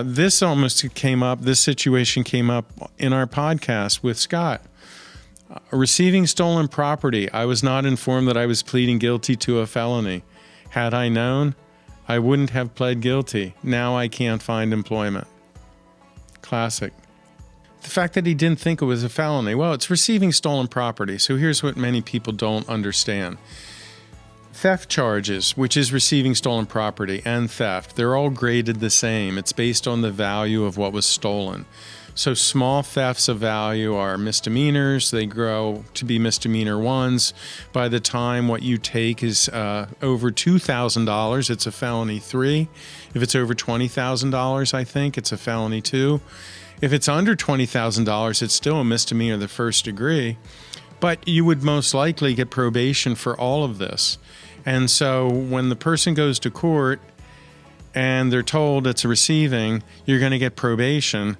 This almost came up, this situation came up in our podcast with Scott. Receiving stolen property. I was not informed that I was pleading guilty to a felony. Had I known, I wouldn't have pled guilty. Now I can't find employment. Classic. The fact that he didn't think it was a felony. Well, it's receiving stolen property. So here's what many people don't understand. Theft charges, which is receiving stolen property, and theft, they're all graded the same. It's based on the value of what was stolen. So small thefts of value are misdemeanors. They grow to be misdemeanor ones. By the time what you take is over $2,000, it's a felony 3. If it's over $20,000, I think, it's a felony 2. If it's under $20,000, it's still a misdemeanor the first degree. But you would most likely get probation for all of this. And so when the person goes to court and they're told it's a receiving, you're going to get probation.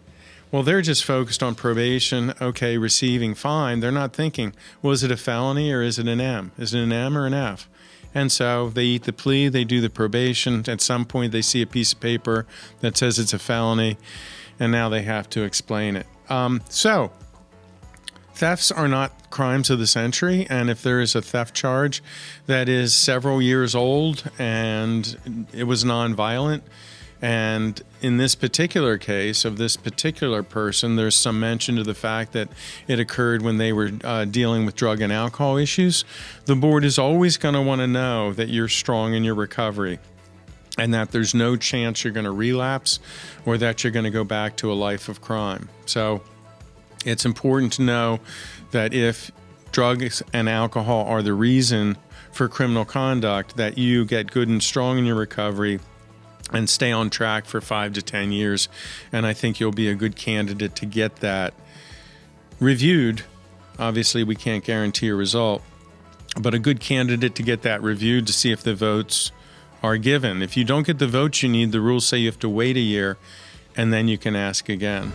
Well, they're just focused on probation, okay, receiving, fine. They're not thinking, was it a felony or is it an M? Is it an M or an F? And so they eat the plea, they do the probation. At some point, they see a piece of paper that says it's a felony, and now they have to explain it. So thefts are not crimes of the century, and if there is a theft charge that is several years old and it was nonviolent, and in this particular case of this particular person, there's some mention to the fact that it occurred when they were dealing with drug and alcohol issues. The board is always going to want to know that you're strong in your recovery and that there's no chance you're going to relapse or that you're going to go back to a life of crime. So it's important to know that if drugs and alcohol are the reason for criminal conduct, that you get good and strong in your recovery and stay on track for 5 to 10 years. And I think you'll be a good candidate to get that reviewed. Obviously, we can't guarantee a result, but a good candidate to get that reviewed to see if the votes are given. If you don't get the votes you need, the rules say you have to wait a year, and then you can ask again.